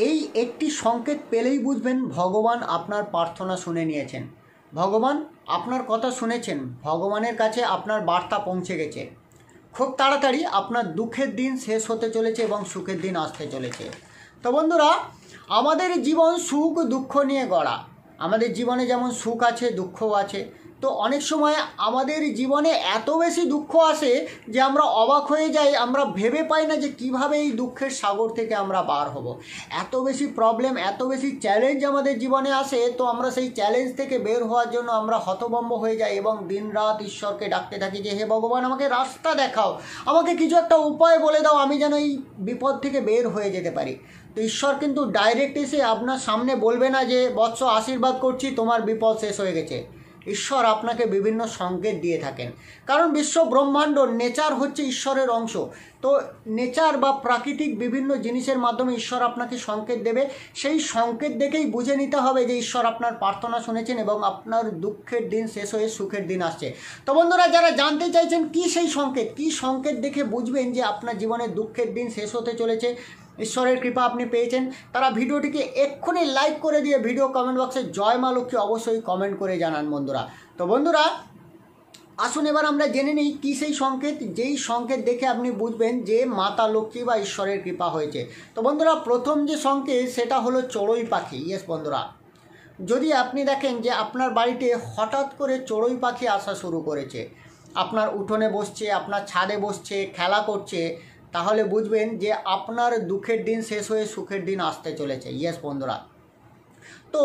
এই একটি সংকেত পেলেই বুঝবেন ভগবান আপনার প্রার্থনা শুনে নিয়েছেন, ভগবান আপনার কথা শুনেছেন, ভগবানের কাছে আপনার বার্তা পৌঁছে গেছে। খুব তাড়াতাড়ি আপনার দুঃখের দিন শেষ হতে চলেছে এবং সুখের দিন আসতে চলেছে। তো বন্ধুরা, আমাদের জীবন সুখ দুঃখ নিয়ে গড়া। আমাদের জীবনে যেমন সুখ আছে, দুঃখও আছে। তো অনেক সময় আমাদের জীবনে এত বেশি দুঃখ আসে যে আমরা অবাক হয়ে যাই, আমরা ভেবে পাই না যে কিভাবে এই দুঃখের সাগর থেকে আমরা বার হব। এত বেশি প্রবলেম, এত বেশি চ্যালেঞ্জ আমাদের জীবনে আসে, তো আমরা সেই চ্যালেঞ্জ থেকে বের হওয়ার জন্য আমরা হতভম্ব হয়ে যাই এবং দিনরাত ঈশ্বরকে ডাকতে থাকি যে হে ভগবান, আমাকে রাস্তা দেখাও, আমাকে কিছু একটা উপায় বলে দাও, আমি যেন এই বিপদ থেকে বের হয়ে যেতে পারি। তো ঈশ্বর কিন্তু ডাইরেক্ট এসে আপনার সামনে বলবে না যে বৎস আশীর্বাদ করছি, তোমার বিপদ শেষ হয়ে গেছে। ঈশ্বর আপনাকে বিভিন্ন সংকেত দিয়ে থাকেন, কারণ বিশ্ব ব্রহ্মাণ্ড নেচার হচ্ছে ঈশ্বরের অংশ। তো নেচার বা প্রাকৃতিক বিভিন্ন জিনিসের মাধ্যমে ঈশ্বর আপনাকে সংকেত দেবে। সেই সংকেত দেখেই বুঝে নিতে হবে যে ঈশ্বর আপনার প্রার্থনা শুনেছেন এবং আপনার দুঃখের দিন শেষ হয়ে সুখের দিন আসছে। তো বন্ধুরা, যারা জানতে চাইছেন কি সেই সংকেত, কি সংকেত দেখে বুঝবেন যে আপনার জীবনে দুঃখের দিন শেষ হতে চলেছে, ঈশ্বরের কৃপা আপনি পেয়েছেন, তারা ভিডিওটিকে এক্ষুনি লাইক করে দিয়ে ভিডিও কমেন্ট বক্সে জয় মা লক্ষ্মী অবশ্যই কমেন্ট করে জানান বন্ধুরা। তো বন্ধুরা, আসুন এবার আমরা জেনে নিই কী সেই সংকেত, যেই সংকেত দেখে আপনি বুঝবেন যে মাতা লক্ষ্মী বা ঈশ্বরের কৃপা হয়েছে। তো বন্ধুরা, প্রথম যে সংকেত সেটা হলো চড়ুই পাখি। ইয়েস বন্ধুরা, যদি আপনি দেখেন যে আপনার বাড়িতে হঠাৎ করে চড়ুই পাখি আসা শুরু করেছে, আপনার উঠোনে বসছে, আপনার ছাদে বসছে, খেলা করছে, তাহলে বুঝবেন যে আপনার দুঃখের দিন শেষ হয়ে সুখের দিন আসতে চলেছে। ইয়েস বন্ধুরা, তো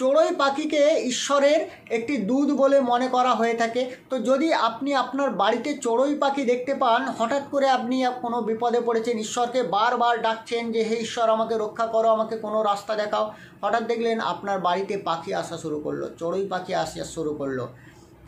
চড়ুই পাখিকে ঈশ্বরের একটি দূত বলে মনে করা হয়ে থাকে। তো যদি আপনি আপনার বাড়িতে চড়ুই পাখি দেখতে পান, হঠাৎ করে আপনি কোনো বিপদে পড়েছেন, ঈশ্বরকে বারবার ডাকছেন যে হে ঈশ্বর আমাকে রক্ষা করো, আমাকে কোনো রাস্তা দেখাও, হঠাৎ দেখলেন আপনার বাড়িতে পাখি আসা শুরু করলো, চড়ুই পাখি আসা শুরু করলো,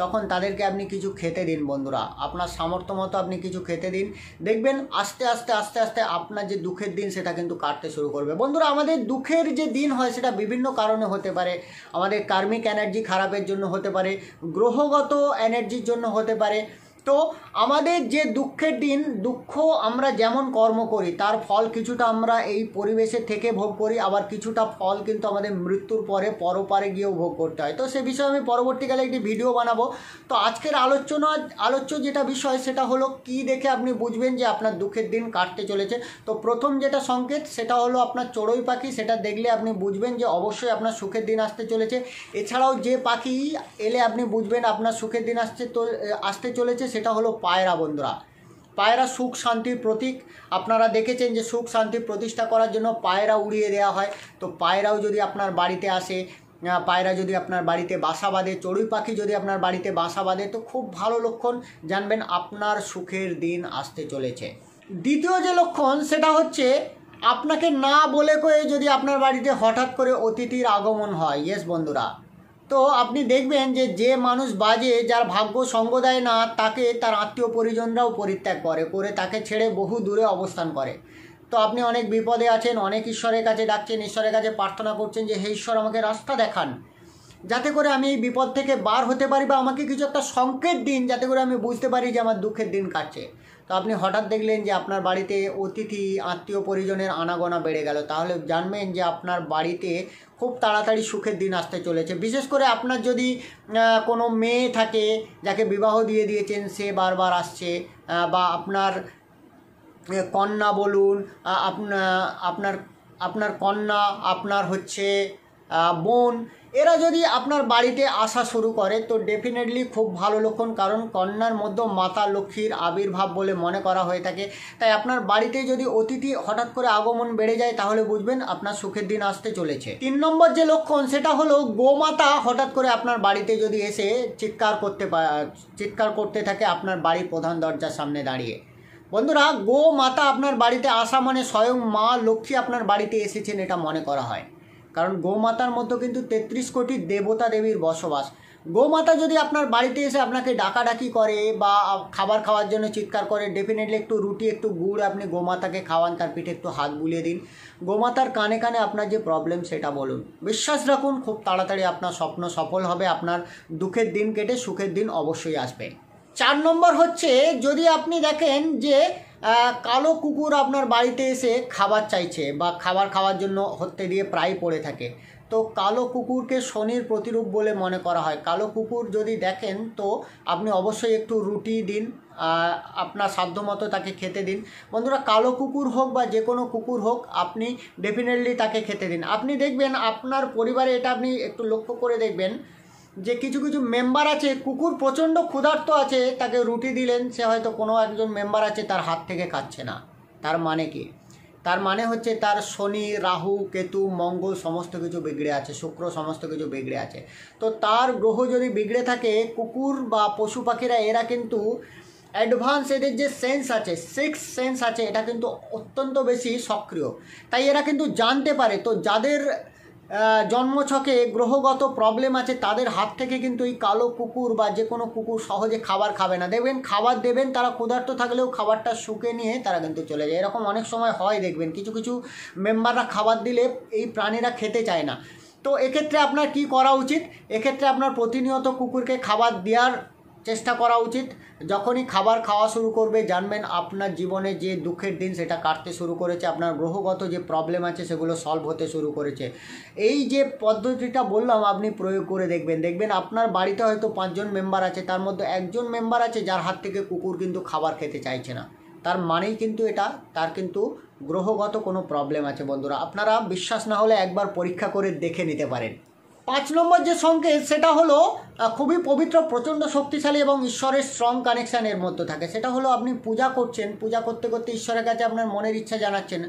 তখন তাদেরকে আপনি কিছু খেতে দিন বন্ধুরা, আপনার সামর্থ্য মতো আপনি কিছু খেতে দিন। দেখবেন আস্তে আস্তে আস্তে আস্তে আপনার যে দুঃখের দিন সেটা কিন্তু কাটতে শুরু করবে। বন্ধুরা, আমাদের দুঃখের যে দিন হয় সেটা বিভিন্ন কারণে হতে পারে। আমাদের কার্মিক এনার্জি খারাপের জন্য হতে পারে, গ্রহগত এনার্জির জন্য হতে পারে। তো আমাদের যে দুঃখের দিন, দুঃখ আমরা যেমন কর্ম করি তার ফল কিছুটা আমরা এই পরিবেশে থেকে ভোগ করি, আবার কিছুটা ফল কিন্তু আমাদের মৃত্যুর পরে পরপারে গিয়েও ভোগ করতে হয়। তো সে বিষয়ে আমি পরবর্তীকালে একটি ভিডিও বানাবো। তো আজকের আলোচ্য যেটা বিষয় সেটা হলো কি দেখে আপনি বুঝবেন যে আপনার দুঃখের দিন কাটতে চলেছে। তো প্রথম যেটা সংকেত সেটা হলো আপনার চড়ুই পাখি, সেটা দেখলে আপনি বুঝবেন যে অবশ্যই আপনার সুখের দিন আসতে চলেছে। এছাড়াও যে পাখি এলে আপনি বুঝবেন আপনার সুখের দিন আসতে চলেছে সেটা হলো পায়রা বন্ধুরা। পায়রা সুখ শান্তির প্রতীক। আপনারা দেখেছেন যে সুখ শান্তি প্রতিষ্ঠা করার জন্য পায়রা উড়িয়ে দেওয়া হয়। তো পায়রাও যদি আপনার বাড়িতে আসে, পায়রা যদি আপনার বাড়িতে বাসা বাঁধে, চড়ুই পাখি যদি আপনার বাড়িতে বাসা বাঁধে, তো খুব ভালো লক্ষণ, জানবেন আপনার সুখের দিন আসতে চলেছে। দ্বিতীয় যে লক্ষণ সেটা হচ্ছে আপনাকে না বলে কয়ে যদি আপনার বাড়িতে হঠাৎ করে অতিথির আগমন হয়। ইয়েস বন্ধুরা, তো আপনি দেখবেন যে যে মানুষ বাজে, যার ভাগ্য সঙ্গ দেয় না, তাকে তার আত্মীয় পরিজনরাও পরিত্যাগ করে তাকে ছেড়ে বহু দূরে অবস্থান করে। তো আপনি অনেক বিপদে আছেন, অনেক ঈশ্বরের কাছে ডাকছেন, ঈশ্বরের কাছে প্রার্থনা করছেন যে হে ঈশ্বর আমাকে রাস্তা দেখান, যাতে করে আমি এই বিপদ থেকে বার হতে পারি, বা আমাকে কিছু একটা সংকেত দিন যাতে করে আমি বুঝতে পারি যে আমার দুঃখের দিন কাটছে। তো আপনি হঠাৎ দেখলেন যে আপনার বাড়িতে অতিথি আত্মীয় পরিজনের আনাগোনা বেড়ে গেল, তাহলে জানবেন যে আপনার বাড়িতে খুব তাড়াতাড়ি সুখের দিন আসতে চলেছে। বিশেষ করে আপনার যদি কোনো মেয়ে থাকে যাকে বিবাহ দিয়ে দিয়েছেন, সে বারবার আসছে, বা আপনার কন্যা বলুন, আপনার কন্যা, আপনার হচ্ছে বোন, এরা যদি আপনার বাড়িতে আসা শুরু করে তো ডেফিনেটলি খুব ভালো লক্ষণ, কারণ কন্যার মধ্যে মাতা লক্ষ্মীর আবির্ভাব বলে মনে করা হয়ে থাকে। তাই আপনার বাড়িতে যদি অতিথি হঠাৎ করে আগমন বেড়ে যায় তাহলে বুঝবেন আপনার সুখের দিন আসতে চলেছে। 3 নম্বর যে লক্ষণ সেটা হলো গোমাতা হঠাৎ করে আপনার বাড়িতে যদি এসে চিৎকার করতে থাকে আপনার বাড়ির প্রধান দরজার সামনে দাঁড়িয়ে। বন্ধুরা, গোমাতা আপনার বাড়িতে আসা মানে স্বয়ং মা লক্ষ্মী আপনার বাড়িতে এসেছেন এটা মনে করা হয়, কারণ গোমাতার মধ্যে কিন্তু 33 কোটি দেবতা দেবীর বসবাস। গোমাতা যদি আপনার বাড়িতে এসে আপনাকে ডাকাডাকি করে বা খাবার খাওয়ার জন্য চিৎকার করে, ডেফিনেটলি একটু রুটি একটু গুড় আপনি গোমাতাকে খাওয়ান, তার পিঠে একটু হাত বুলিয়ে দিন, গোমাতার কানে কানে আপনার যে প্রবলেম সেটা বলুন, বিশ্বাস রাখুন খুব তাড়াতাড়ি আপনার স্বপ্ন সফল হবে, আপনার দুঃখের দিন কেটে সুখের দিন অবশ্যই আসবে। 4 নম্বর হচ্ছে যদি আপনি দেখেন যে কালো কুকুর আপনার বাড়িতে এসে খাবার চাইছে বা খাবার খাওয়ার জন্য হত্যে দিয়ে প্রায় পড়ে থাকে, তো কালো কুকুরকে শনির প্রতিরূপ বলে মনে করা হয়। কালো কুকুর যদি দেখেন তো আপনি অবশ্যই একটু রুটি দিন, আপনার সাধ্যমতো তাকে খেতে দিন। বন্ধুরা, কালো কুকুর হোক বা যে কোনো কুকুর হোক, আপনি ডেফিনেটলি তাকে খেতে দিন। আপনি দেখবেন আপনার পরিবারে এটা আপনি একটু লক্ষ্য করে দেখবেন যে কিছু কিছু মেম্বার আছে, কুকুর প্রচণ্ড ক্ষুধার্ত আছে, তাকে রুটি দিলেন, সে হয়তো কোনো একজন মেম্বার আছে তার হাত থেকে খাচ্ছে না। তার মানে কি? তার মানে হচ্ছে তার শনি, রাহু, কেতু, মঙ্গল সমস্ত কিছু বিগড়ে আছে, শুক্র সমস্ত কিছু বিগড়ে আছে। তো তার গ্রহ যদি বিগড়ে থাকে, কুকুর বা পশু পাখিরা এরা কিন্তু অ্যাডভান্স, এদের যে সেন্স আছে, সিক্স সেন্স আছে, এটা কিন্তু অত্যন্ত বেশি সক্রিয়। তাই এরা কিন্তু জানতে পারে। তো যাদের জন্মছকে গ্রহগত প্রবলেম আছে তাদের হাত থেকে কিন্তু এই কালো কুকুর বা যে কোনো কুকুর সহজে খাবার খাবে না। দেখবেন খাবার দেবেন, তারা ক্ষুধার্ত থাকলেও খাবারটা শুকে নিয়ে তারা কিন্তু চলে যায়। এরকম অনেক সময় হয়, দেখবেন কিছু কিছু মেম্বাররা খাবার দিলে এই প্রাণীরা খেতে চায় না। তো এক্ষেত্রে আপনার কি করা উচিত? এক্ষেত্রে আপনার প্রতিনিয়ত কুকুরকে খাবার দেওয়ার চেষ্টা করা উচিত। যখনই খাবার খাওয়া শুরু করবে, জানবেন আপনার জীবনে যে দুঃখের দিন সেটা কাটতে শুরু করেছে, আপনার গ্রহগত যে প্রবলেম আছে সেগুলো সলভ হতে শুরু করেছে। এই যে পদ্ধতিটা বললাম আপনি প্রয়োগ করে দেখবেন, দেখবেন আপনার বাড়িতে হয়তো 5 জন মেম্বার আছে, তার মধ্যে একজন মেম্বার আছে যার হাত থেকে কুকুর কিন্তু খাবার খেতে চাইছে না। তার মানেই কিন্তু এটা তার কিন্তু গ্রহগত কোনো প্রবলেম আছে। বন্ধুরা, আপনারা বিশ্বাস না হলে একবার পরীক্ষা করে দেখে নিতে পারেন। 5 নম্বর যে সংকেত সেটা হলো খুবই পবিত্র, প্রচণ্ড শক্তিশালী এবং ঈশ্বরের স্ট্রং কানেকশান এর মধ্যে থাকে। সেটা হলো আপনি পূজা করছেন, পূজা করতে করতে ঈশ্বরের কাছে আপনার মনের ইচ্ছা জানাচ্ছেন,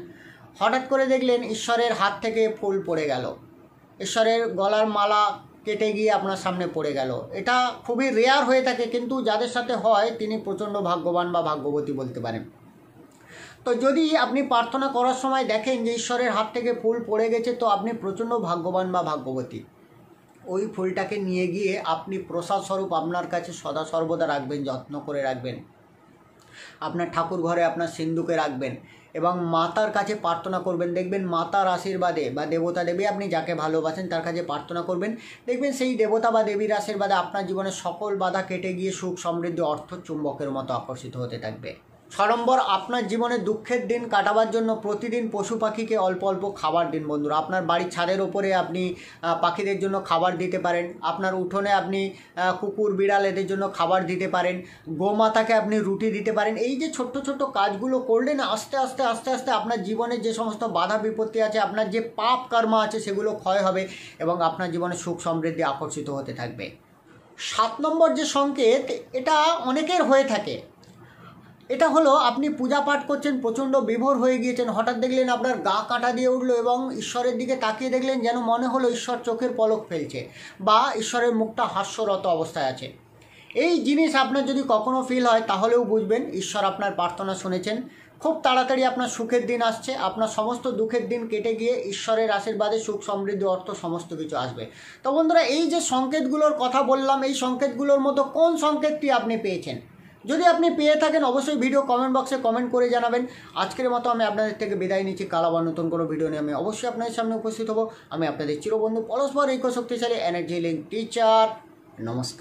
হঠাৎ করে দেখলেন ঈশ্বরের হাত থেকে ফুল পড়ে গেল, ঈশ্বরের গলার মালা কেটে গিয়ে আপনার সামনে পড়ে গেল। এটা খুবই রেয়ার হয়ে থাকে, কিন্তু যাদের সাথে হয় তিনি প্রচণ্ড ভাগ্যবান বা ভাগ্যবতী বলতে পারেন। তো যদি আপনি প্রার্থনা করার সময় দেখেন যে ঈশ্বরের হাত থেকে ফুল পড়ে গেছে, তো আপনি প্রচণ্ড ভাগ্যবান বা ভাগ্যবতী। ওই ফুলটাকে নিয়ে গিয়ে আপনি প্রসাদ স্বরূপ আপনার কাছে সদা সর্বদা রাখবেন, যত্ন করে রাখবেন। আপনার ঠাকুর ঘরে আপনার সিন্ধুকে রাখবেন এবং মাতার কাছে প্রার্থনা করবেন। দেখবেন মাতার আশীর্বাদে বা দেবতা দেবী, আপনি যাকে ভালোবাসেন তার কাছে প্রার্থনা করবেন, দেখবেন সেই দেবতা বা দেবীর আশীর্বাদে আপনার জীবনে সকল বাধা কেটে গিয়ে সুখ সমৃদ্ধি অর্থ চুম্বকের মতো আকর্ষিত হতে থাকবে। 6 নম্বর, আপনার জীবনে দুঃখের দিন কাটাবার জন্য প্রতিদিন পশু পাখিকে অল্প অল্প খাবার দিন। বন্ধুরা, আপনার বাড়ির ছাদের ওপরে আপনি পাখিদের জন্য খাবার দিতে পারেন, আপনার উঠোনে আপনি কুকুর বিড়াল এদের জন্য খাবার দিতে পারেন, গোমাতাকে আপনি রুটি দিতে পারেন। এই যে ছোট্ট ছোট্ট কাজগুলো করলে না, আস্তে আস্তে আস্তে আস্তে আপনার জীবনে যে সমস্ত বাধা বিপত্তি আছে, আপনার যে পাপ কর্ম আছে সেগুলো ক্ষয় হবে এবং আপনার জীবনে সুখ সমৃদ্ধি আকর্ষিত হতে থাকবে। 7 নম্বর যে সংকেত, এটা অনেকের হয়ে থাকে, এটা হলো আপনি পূজা পাঠ করছেন, প্রচণ্ড বিভোর হয়ে গিয়েছেন, হঠাৎ দেখলেন আপনার গা কাঁটা দিয়ে উঠলো এবং ঈশ্বরের দিকে তাকিয়ে দেখলেন যেন মনে হলো ঈশ্বর চোখের পলক ফেলছে বা ঈশ্বরের মুখটা হাস্যরত অবস্থায় আছে। এই জিনিস আপনার যদি কখনো ফিল হয় তাহলেও বুঝবেন ঈশ্বর আপনার প্রার্থনা শুনেছেন। খুব তাড়াতাড়ি আপনার সুখের দিন আসছে, আপনার সমস্ত দুঃখের দিন কেটে গিয়ে ঈশ্বরের আশীর্বাদে সুখ সমৃদ্ধি অর্থ সমস্ত কিছু আসবে। তো বন্ধুরা, এই যে সংকেতগুলোর কথা বললাম, এই সংকেতগুলোর মতো কোন সংকেতটি আপনি পেয়েছেন? যদি আপনি পেয়ে থাকেন অবশ্যই ভিডিও কমেন্ট বক্সে কমেন্ট করে জানাবেন। আজকের মতো আমি আপনাদের থেকে বিদায় নিচ্ছি। কাল আবার নতুন কোনো ভিডিও নিয়ে আমি অবশ্যই আপনাদের সামনে উপস্থিত হব। আমি আপনাদের চিরবন্ধু পরস্পর ঐক্য শক্তিশালী এনার্জি লিঙ্ক টিচার। নমস্কার।